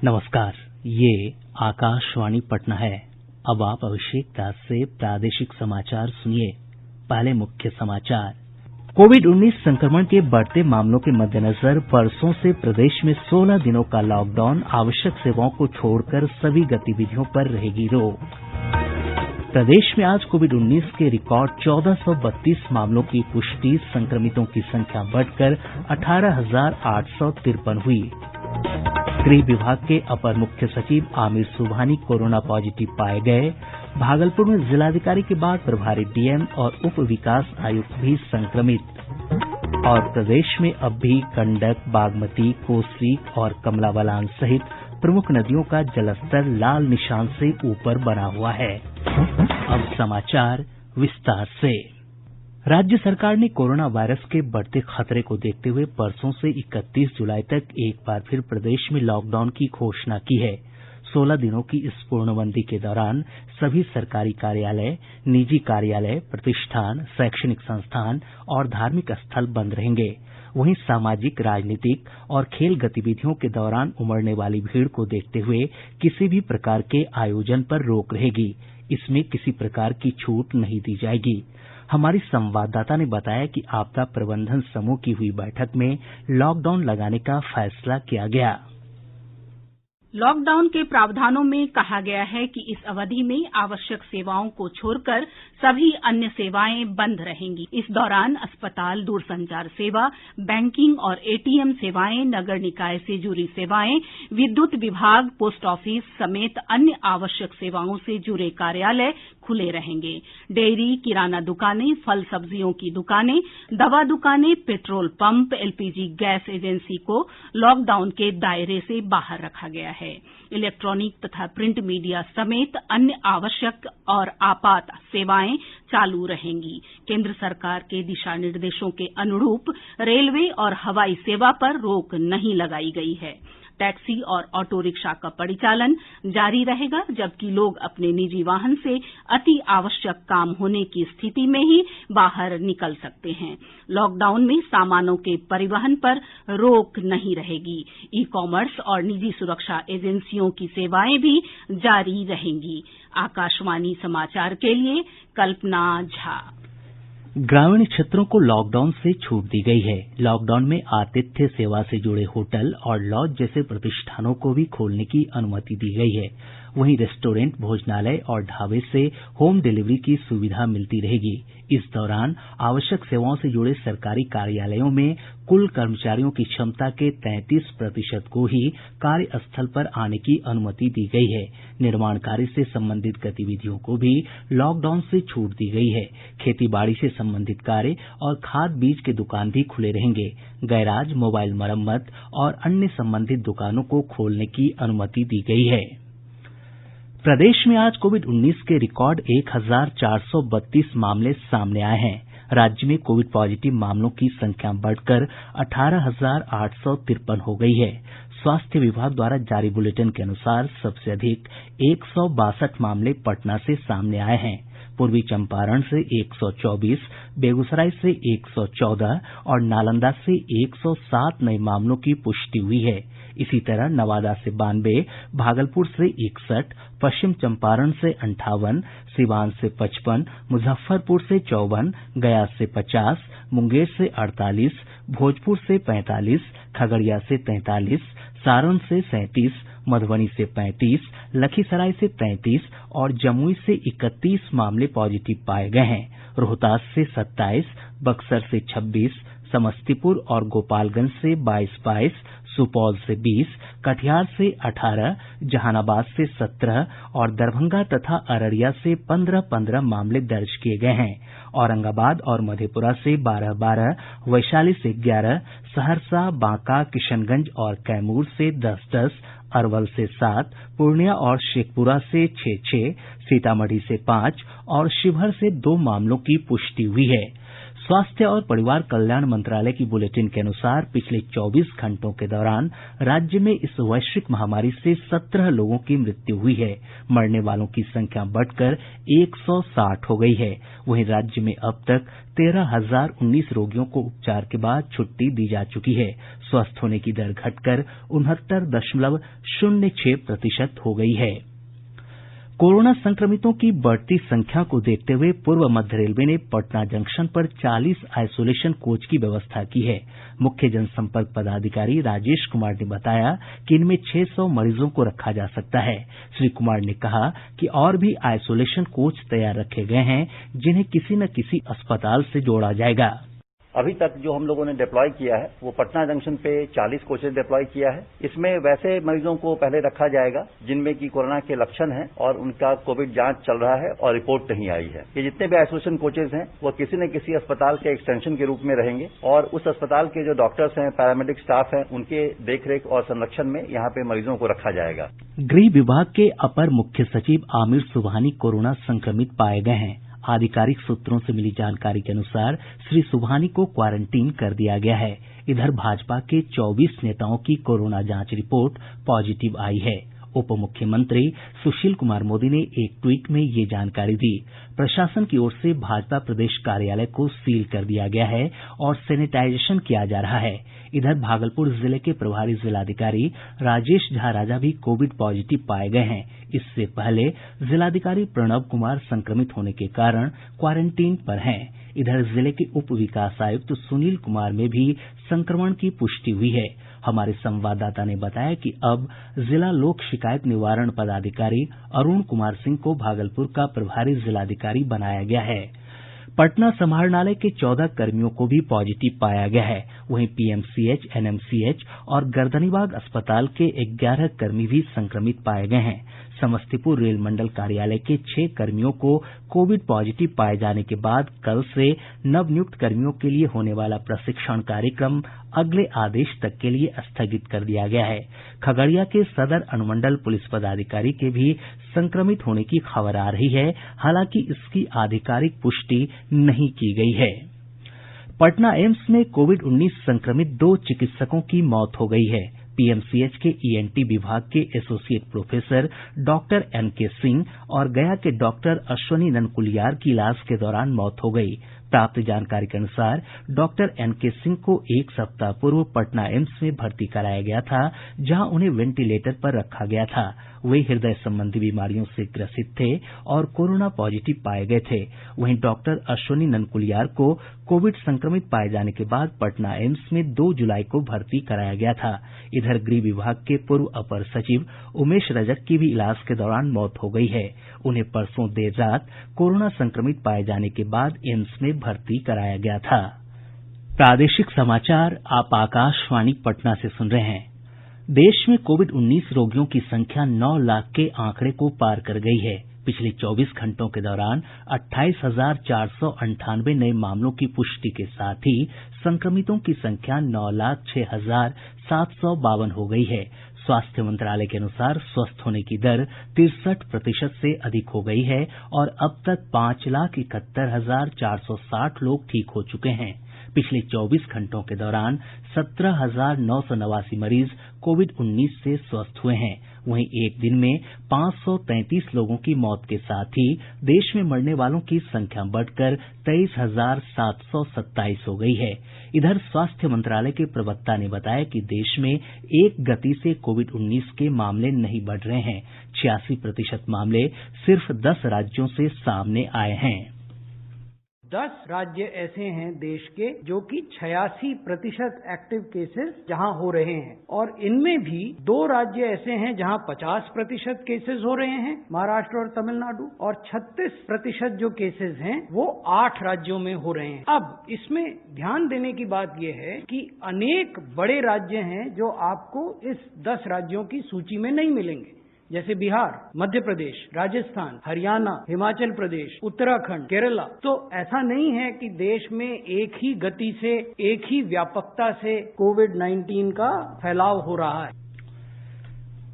नमस्कार, ये आकाशवाणी पटना है। अब आप अभिषेक दास से प्रादेशिक समाचार सुनिए। पहले मुख्य समाचार। कोविड-19 संक्रमण के बढ़ते मामलों के मद्देनजर परसों से प्रदेश में 16 दिनों का लॉकडाउन, आवश्यक सेवाओं को छोड़कर सभी गतिविधियों पर रहेगी रोक। प्रदेश में आज कोविड-19 के रिकॉर्ड 1432 मामलों की पुष्टि, संक्रमितों की संख्या बढ़कर 18,853 हुई। गृह विभाग के अपर मुख्य सचिव आमिर सुबहानी कोरोना पॉजिटिव पाए गए। भागलपुर में जिलाधिकारी के बाद प्रभारी डीएम और उप विकास आयुक्त भी संक्रमित। और प्रदेश में अब भी गंडक, बागमती, कोसी और कमला बलान सहित प्रमुख नदियों का जलस्तर लाल निशान से ऊपर बना हुआ है। अब समाचार विस्तार से। राज्य सरकार ने कोरोना वायरस के बढ़ते खतरे को देखते हुए परसों से 31 जुलाई तक एक बार फिर प्रदेश में लॉकडाउन की घोषणा की है। 16 दिनों की इस पूर्णबंदी के दौरान सभी सरकारी कार्यालय, निजी कार्यालय, प्रतिष्ठान, शैक्षणिक संस्थान और धार्मिक स्थल बंद रहेंगे। वहीं सामाजिक, राजनीतिक और खेल गतिविधियों के दौरान उमड़ने वाली भीड़ को देखते हुए किसी भी प्रकार के आयोजन पर रोक रहेगी। इसमें किसी प्रकार की छूट नहीं दी जाएगी। हमारी संवाददाता ने बताया कि आपदा प्रबंधन समूह की हुई बैठक में लॉकडाउन लगाने का फैसला किया गया। लॉकडाउन के प्रावधानों में कहा गया है कि इस अवधि में आवश्यक सेवाओं को छोड़कर सभी अन्य सेवाएं बंद रहेंगी। इस दौरान अस्पताल, दूरसंचार सेवा, बैंकिंग और एटीएम सेवाएं, नगर निकाय से जुड़ी सेवाएं, विद्युत विभाग, पोस्ट ऑफिस समेत अन्य आवश्यक सेवाओं से जुड़े कार्यालय खुले रहेंगे। डेयरी, किराना दुकानें, फल सब्जियों की दुकानें, दवा दुकानें, petrol pump, LPG gas agency को लॉकडाउन के दायरे से बाहर रखा गया है। इलेक्ट्रॉनिक तथा प्रिंट मीडिया समेत अन्य आवश्यक और आपात सेवाएं चालू रहेंगी। केंद्र सरकार के दिशा निर्देशों के अनुरूप रेलवे और हवाई सेवा पर रोक नहीं लगाई गई है। टैक्सी और ऑटो रिक्शा का परिचालन जारी रहेगा, जबकि लोग अपने निजी वाहन से अति आवश्यक काम होने की स्थिति में ही बाहर निकल सकते हैं। लॉकडाउन में सामानों के परिवहन पर रोक नहीं रहेगी। ई कॉमर्स और निजी सुरक्षा एजेंसियों की सेवाएं भी जारी रहेंगी। आकाशवाणी समाचार के लिए कल्पना झा। ग्रामीण क्षेत्रों को लॉकडाउन से छूट दी गई है। लॉकडाउन में आतिथ्य सेवा से जुड़े होटल और लॉज जैसे प्रतिष्ठानों को भी खोलने की अनुमति दी गई है। वहीं रेस्टोरेंट, भोजनालय और ढाबे से होम डिलीवरी की सुविधा मिलती रहेगी। इस दौरान आवश्यक सेवाओं से जुड़े सरकारी कार्यालयों में कुल कर्मचारियों की क्षमता के 33% को ही कार्यस्थल पर आने की अनुमति दी गई है। निर्माण कार्य से संबंधित गतिविधियों को भी लॉकडाउन से छूट दी गई है। खेती-बाड़ी से संबंधित कार्य और खाद बीज के दुकान भी खुले रहेंगे। गैराज, मोबाइल मरम्मत और अन्य संबंधित दुकानों को खोलने की अनुमति दी गई है। प्रदेश में आज कोविड-19 के रिकॉर्ड 1432 मामले सामने आए हैं। राज्य में कोविड पॉजिटिव मामलों की संख्या बढ़कर 18,853 हो गई है। स्वास्थ्य विभाग द्वारा जारी बुलेटिन के अनुसार सबसे अधिक 162 मामले पटना से सामने आए हैं। पूर्वी चंपारण से 124, बेगूसराय से 114 और नालंदा से 107 नए मामलों की पुष्टि हुई है। इसी तरह नवादा से 92, भागलपुर से 61, पश्चिम चंपारण से 58, सीवान से 55, मुजफ्फरपुर से 54, गया से 50, मुंगेर से 48, भोजपुर से 45, खगड़िया से 43, सारण से 37, मधुबनी से 35, लखीसराय से 33 और जमुई से 31 मामले पॉजिटिव पाए गए हैं। रोहतास से 27, बक्सर से 26, समस्तीपुर और गोपालगंज से 22, सुपौल से 20, कटिहार से 18, जहानाबाद से 17 और दरभंगा तथा अररिया से 15 मामले दर्ज किए गए हैं। औरंगाबाद और मधेपुरा से 12, वैशाली से 11, सहरसा, बांका, किशनगंज और कैमूर से 10, अरवल से 7, पूर्णिया और शेखपुरा से 6, सीतामढ़ी से 5 और शिवहर से 2 मामलों की पुष्टि हुई है। स्वास्थ्य और परिवार कल्याण मंत्रालय की बुलेटिन के अनुसार पिछले 24 घंटों के दौरान राज्य में इस वैश्विक महामारी से 17 लोगों की मृत्यु हुई है। मरने वालों की संख्या बढ़कर 160 हो गई है। वहीं राज्य में अब तक 13,019 रोगियों को उपचार के बाद छुट्टी दी जा चुकी है। स्वस्थ होने की दर घटकर 69.06% हो गई है। कोरोना संक्रमितों की बढ़ती संख्या को देखते हुए पूर्व मध्य रेलवे ने पटना जंक्शन पर 40 आइसोलेशन कोच की व्यवस्था की है। मुख्य जनसंपर्क पदाधिकारी राजेश कुमार ने बताया कि इनमें 600 मरीजों को रखा जा सकता है। श्री कुमार ने कहा कि और भी आइसोलेशन कोच तैयार रखे गए हैं, जिन्हें किसी न किसी अस्पताल से जोड़ा जाएगा। अभी तक जो हम लोगों ने डिप्लॉय किया है वो पटना जंक्शन पे 40 कोचेज डिप्लॉय किया है। इसमें वैसे मरीजों को पहले रखा जाएगा जिनमें की कोरोना के लक्षण हैं और उनका कोविड जांच चल रहा है और रिपोर्ट नहीं आई है। ये जितने भी आइसोलेशन कोचेज हैं वो किसी न किसी अस्पताल के एक्सटेंशन के रूप में रहेंगे और उस अस्पताल के जो डॉक्टर्स हैं, पैरामेडिक स्टाफ हैं, उनके देखरेख और संरक्षण में यहाँ पे मरीजों को रखा जाएगा। गृह विभाग के अपर मुख्य सचिव आमिर सुबहानी कोरोना संक्रमित पाए गए हैं। आधिकारिक सूत्रों से मिली जानकारी के अनुसार श्री सुबहानी को क्वारंटीन कर दिया गया है। इधर भाजपा के 24 नेताओं की कोरोना जांच रिपोर्ट पॉजिटिव आई है। उप मुख्यमंत्री सुशील कुमार मोदी ने एक ट्वीट में ये जानकारी दी। प्रशासन की ओर से भाजपा प्रदेश कार्यालय को सील कर दिया गया है और सैनिटाइजेशन किया जा रहा है। इधर भागलपुर जिले के प्रभारी जिलाधिकारी राजेश झा राजा भी कोविड पॉजिटिव पाए गए हैं। इससे पहले जिलाधिकारी प्रणव कुमार संक्रमित होने के कारण क्वारंटीन पर हैं। इधर जिले के उप विकास आयुक्त सुनील कुमार में भी संक्रमण की पुष्टि हुई है। हमारे संवाददाता ने बताया कि अब जिला लोक शिकायत निवारण पदाधिकारी अरुण कुमार सिंह को भागलपुर का प्रभारी जिलाधिकारी बनाया गया है। पटना समाहरणालय के 14 कर्मियों को भी पॉजिटिव पाया गया है। वहीं पीएमसीएच, एनएमसीएच और गर्दनीबाग अस्पताल के 11 कर्मी भी संक्रमित पाए गए हैं। समस्तीपुर रेल मंडल कार्यालय के 6 कर्मियों को कोविड पॉजिटिव पाए जाने के बाद कल से नवनियुक्त कर्मियों के लिए होने वाला प्रशिक्षण कार्यक्रम अगले आदेश तक के लिए स्थगित कर दिया गया है। खगड़िया के सदर अनुमंडल पुलिस पदाधिकारी के भी संक्रमित होने की खबर आ रही है, हालांकि इसकी आधिकारिक पुष्टि नहीं की गई है। पटना एम्स में कोविड-19 संक्रमित 2 चिकित्सकों की मौत हो गई है। पीएमसीएच के ईएनटी विभाग के associate professor doctor NK Singh और गया के डॉक्टर अश्वनी ननकुलियार की इलाज के दौरान मौत हो गई। प्राप्त जानकारी के अनुसार डॉक्टर एनके सिंह को 1 सप्ताह पूर्व पटना एम्स में भर्ती कराया गया था, जहां उन्हें वेंटिलेटर पर रखा गया था। वे हृदय संबंधी बीमारियों से ग्रसित थे और कोरोना पॉजिटिव पाए गए थे। वहीं डॉक्टर अश्वनी ननकुलियार को कोविड संक्रमित पाए जाने के बाद पटना एम्स में 2 जुलाई को भर्ती कराया गया था। इधर गृह विभाग के पूर्व अपर सचिव उमेश रजक की भी इलाज के दौरान मौत हो गई है। उन्हें परसों देर रात कोरोना संक्रमित पाए जाने के बाद एम्स में भर्ती कराया गया था। प्रादेशिक समाचार आप आकाशवाणी पटना से सुन रहे हैं। देश में कोविड-19 रोगियों की संख्या 9 लाख के आंकड़े को पार कर गई है। पिछले 24 घंटों के दौरान 28,498 नए मामलों की पुष्टि के साथ ही संक्रमितों की संख्या 9,06,752 हो गई है। स्वास्थ्य मंत्रालय के अनुसार स्वस्थ होने की दर 63% से अधिक हो गई है और अब तक 5,71,460 लोग ठीक हो चुके हैं। पिछले 24 घंटों के दौरान 17,989 मरीज कोविड-19 से स्वस्थ हुए हैं। वहीं एक दिन में 533 लोगों की मौत के साथ ही देश में मरने वालों की संख्या बढ़कर 23,727 हो गई है। इधर स्वास्थ्य मंत्रालय के प्रवक्ता ने बताया कि देश में एक गति से कोविड-19 के मामले नहीं बढ़ रहे हैं। 86% मामले सिर्फ 10 राज्यों से सामने आए हैं। 10 राज्य ऐसे हैं देश के जो कि 86% एक्टिव केसेस जहां हो रहे हैं और इनमें भी 2 राज्य ऐसे हैं जहां 50% केसेस हो रहे हैं, महाराष्ट्र और तमिलनाडु, और 36% जो केसेस हैं वो 8 राज्यों में हो रहे हैं। अब इसमें ध्यान देने की बात यह है कि अनेक बड़े राज्य हैं जो आपको इस 10 राज्यों की सूची में नहीं मिलेंगे, जैसे बिहार, मध्य प्रदेश, राजस्थान, हरियाणा, हिमाचल प्रदेश, उत्तराखंड, केरला। तो ऐसा नहीं है कि देश में एक ही गति से, एक ही व्यापकता से कोविड-19 का फैलाव हो रहा है।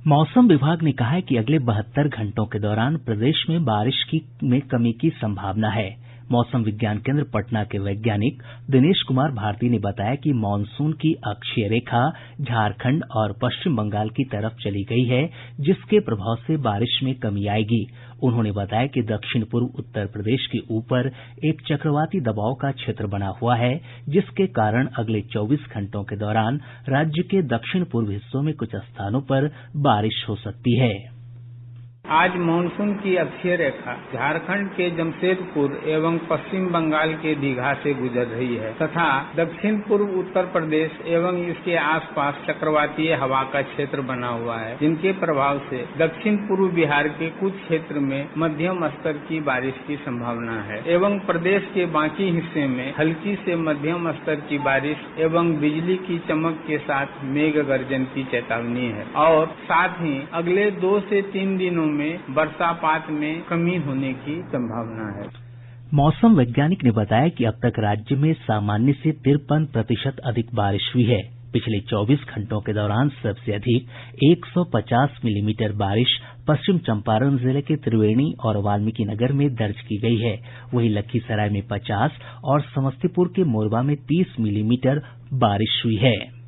मौसम विभाग ने कहा है कि अगले 72 घंटों के दौरान प्रदेश में बारिश में कमी की संभावना है। मौसम विज्ञान केंद्र पटना के वैज्ञानिक दिनेश कुमार भारती ने बताया कि मॉनसून की अक्षीय रेखा झारखंड और पश्चिम बंगाल की तरफ चली गई है, जिसके प्रभाव से बारिश में कमी आएगी। उन्होंने बताया कि दक्षिण पूर्व उत्तर प्रदेश के ऊपर एक चक्रवाती दबाव का क्षेत्र बना हुआ है, जिसके कारण अगले 24 घंटों के दौरान राज्य के दक्षिण पूर्व हिस्सों में कुछ स्थानों पर बारिश हो सकती है। आज मानसून की अक्षीय रेखा झारखंड के जमशेदपुर एवं पश्चिम बंगाल के दीघा से गुजर रही है तथा दक्षिण पूर्व उत्तर प्रदेश एवं इसके आसपास चक्रवातीय हवा का क्षेत्र बना हुआ है, जिनके प्रभाव से दक्षिण पूर्व बिहार के कुछ क्षेत्र में मध्यम स्तर की बारिश की संभावना है एवं प्रदेश के बाकी हिस्से में हल्की से मध्यम स्तर की बारिश एवं बिजली की चमक के साथ मेघ गर्जन की चेतावनी है और साथ ही अगले 2 से 3 दिनों में वर्षापात में कमी होने की संभावना है। मौसम वैज्ञानिक ने बताया कि अब तक राज्य में सामान्य से 53% अधिक बारिश हुई है। पिछले 24 घंटों के दौरान सबसे अधिक 150 मिलीमीटर बारिश पश्चिम चंपारण जिले के त्रिवेणी और वाल्मीकिनगर में दर्ज की गई है। वहीं लखीसराय में 50 और समस्तीपुर के मोरबा में 30 मिलीमीटर बारिश हुई है।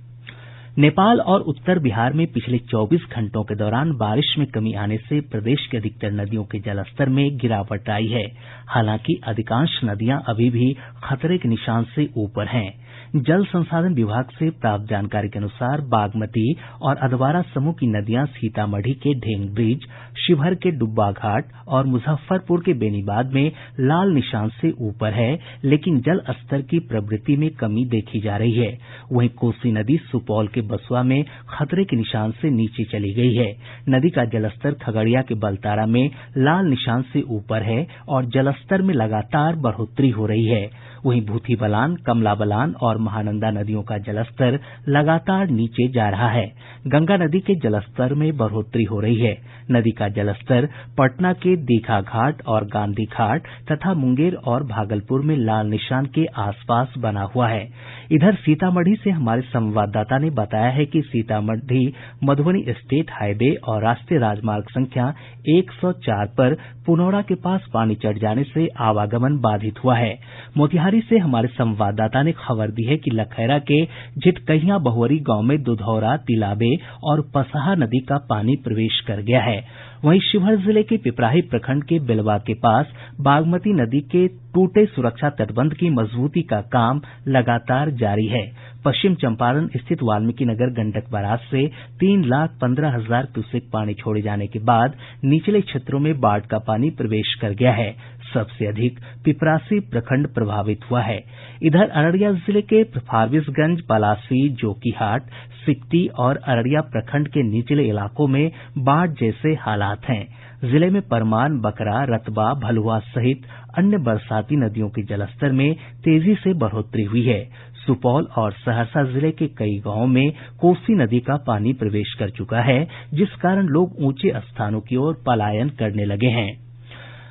नेपाल और उत्तर बिहार में पिछले 24 घंटों के दौरान बारिश में कमी आने से प्रदेश के अधिकतर नदियों के जलस्तर में गिरावट आई है। हालांकि अधिकांश नदियां अभी भी खतरे के निशान से ऊपर हैं। जल संसाधन विभाग से प्राप्त जानकारी के अनुसार बागमती और अधवारा समूह की नदियां सीतामढ़ी के ढेंग ब्रिज, शिवहर के डुब्बा घाट और मुजफ्फरपुर के बेनीबाद में लाल निशान से ऊपर है, लेकिन जल स्तर की प्रवृत्ति में कमी देखी जा रही है। वहीं कोसी नदी सुपौल के बसुआ में खतरे के निशान से नीचे चली गई है। नदी का जलस्तर खगड़िया के बलतारा में लाल निशान से ऊपर है और जलस्तर में लगातार बढ़ोतरी हो रही है। वहीं भूथी बलान, कमला बलान और महानंदा नदियों का जलस्तर लगातार नीचे जा रहा है। गंगा नदी के जलस्तर में बढ़ोतरी हो रही है। नदी का जलस्तर पटना के दीघा घाट और गांधी घाट तथा मुंगेर और भागलपुर में लाल निशान के आसपास बना हुआ है। इधर सीतामढ़ी से हमारे संवाददाता ने बताया है कि सीतामढ़ी मधुबनी स्टेट हाईवे और राष्ट्रीय राजमार्ग संख्या 104 पर पुनौरा के पास पानी चढ़ जाने से आवागमन बाधित हुआ है। मोतिहारी से हमारे संवाददाता ने खबर दी है कि लखैरा के झिटकहिया बहुवरी गांव में दुधौरा, तिलाबे और पसहा नदी का पानी प्रवेश कर गया है। वहीं शिवहर जिले के पिपराही प्रखंड के बेलवा के पास बागमती नदी के टूटे सुरक्षा तटबंध की मजबूती का काम लगातार जारी है। पश्चिम चंपारण स्थित वाल्मीकिनगर गंडक बराज से 3,15,000 क्यूसेक पानी छोड़े जाने के बाद निचले क्षेत्रों में बाढ़ का पानी प्रवेश कर गया है। सबसे अधिक पिपरासी प्रखंड प्रभावित हुआ है। इधर अररिया जिले के फारबिसगंज, पलासी, जोकीहाट, सिकटी और अररिया प्रखंड के निचले इलाकों में बाढ़ जैसे हालात हैं। जिले में परमान, बकरा, रतबा, भलुआ सहित अन्य बरसाती नदियों के जलस्तर में तेजी से बढ़ोतरी हुई है। सुपौल और सहरसा जिले के कई गांवों में कोसी नदी का पानी प्रवेश कर चुका है, जिस कारण लोग ऊंचे स्थानों की ओर पलायन करने लगे हैं।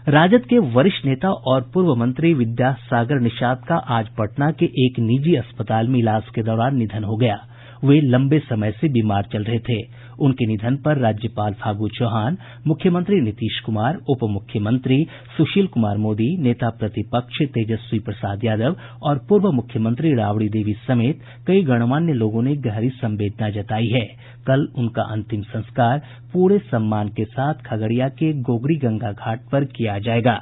राजद के वरिष्ठ नेता और पूर्व मंत्री विद्यासागर निषाद का आज पटना के एक निजी अस्पताल में इलाज के दौरान निधन हो गया। वे लंबे समय से बीमार चल रहे थे। उनके निधन पर राज्यपाल फागू चौहान, मुख्यमंत्री नीतीश कुमार, उप मुख्यमंत्री सुशील कुमार मोदी, नेता प्रतिपक्ष तेजस्वी प्रसाद यादव और पूर्व मुख्यमंत्री राबड़ी देवी समेत कई गणमान्य लोगों ने गहरी संवेदना जताई है। कल उनका अंतिम संस्कार पूरे सम्मान के साथ खगड़िया के गोगरी गंगा घाट पर किया जाएगा।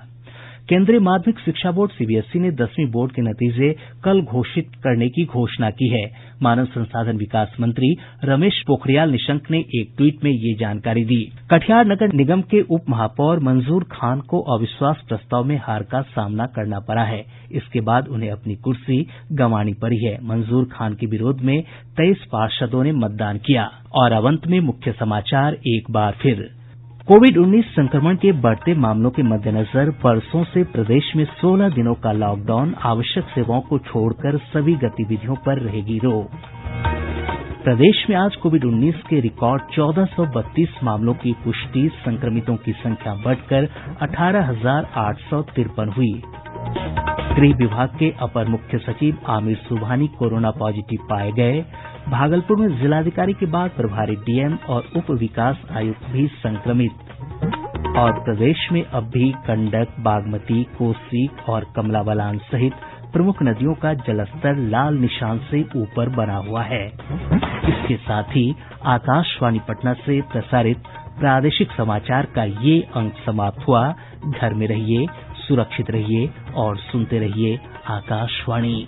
केंद्रीय माध्यमिक शिक्षा बोर्ड सीबीएसई ने 10वीं बोर्ड के नतीजे कल घोषित करने की घोषणा की है। मानव संसाधन विकास मंत्री रमेश पोखरियाल निशंक ने एक ट्वीट में ये जानकारी दी। कटिहार नगर निगम के उप महापौर मंजूर खान को अविश्वास प्रस्ताव में हार का सामना करना पड़ा है। इसके बाद उन्हें अपनी कुर्सी गंवानी पड़ी है। मंजूर खान के विरोध में 23 पार्षदों ने मतदान किया। और अब अंत में मुख्य समाचार एक बार फिर। कोविड-19 संक्रमण के बढ़ते मामलों के मद्देनजर परसों से प्रदेश में 16 दिनों का लॉकडाउन, आवश्यक सेवाओं को छोड़कर सभी गतिविधियों पर रहेगी रोक। प्रदेश में आज कोविड-19 के रिकॉर्ड 1432 मामलों की पुष्टि, संक्रमितों की संख्या बढ़कर 18,853 हुई। गृह विभाग के अपर मुख्य सचिव आमिर सुबहानी कोरोना पॉजिटिव पाए गए। भागलपुर में जिलाधिकारी के बाद प्रभारी डीएम और उप विकास आयुक्त भी संक्रमित। और प्रदेश में अब भी गंडक, बागमती, कोसी और कमला बलान सहित प्रमुख नदियों का जलस्तर लाल निशान से ऊपर बना हुआ है। इसके साथ ही आकाशवाणी पटना से प्रसारित प्रादेशिक समाचार का ये अंक समाप्त हुआ। घर में रहिए, सुरक्षित रहिए और सुनते रहिए आकाशवाणी।